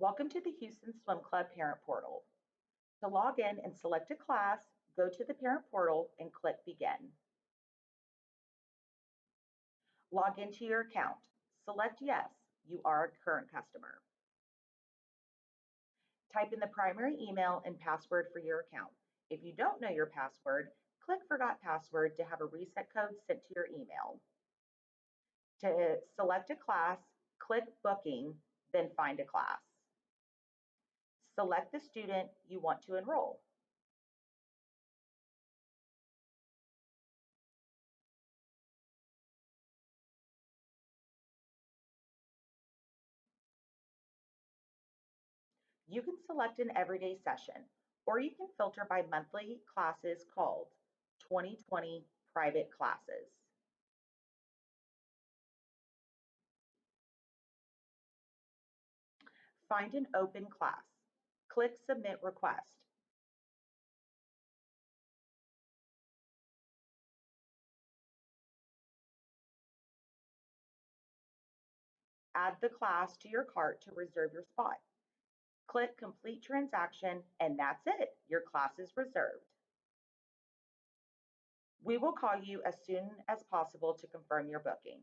Welcome to the Houston Swim Club Parent Portal. To log in and select a class, go to the Parent Portal and click Begin. Log into your account. Select Yes, you are a current customer. Type in the primary email and password for your account. If you don't know your password, click Forgot Password to have a reset code sent to your email. To select a class, click Booking, then find a class. Select the student you want to enroll. You can select an everyday session, or you can filter by monthly classes called 2020 private classes. Find an open class. Click Submit Request. Add the class to your cart to reserve your spot. Click Complete Transaction, and that's it. Your class is reserved. We will call you as soon as possible to confirm your booking.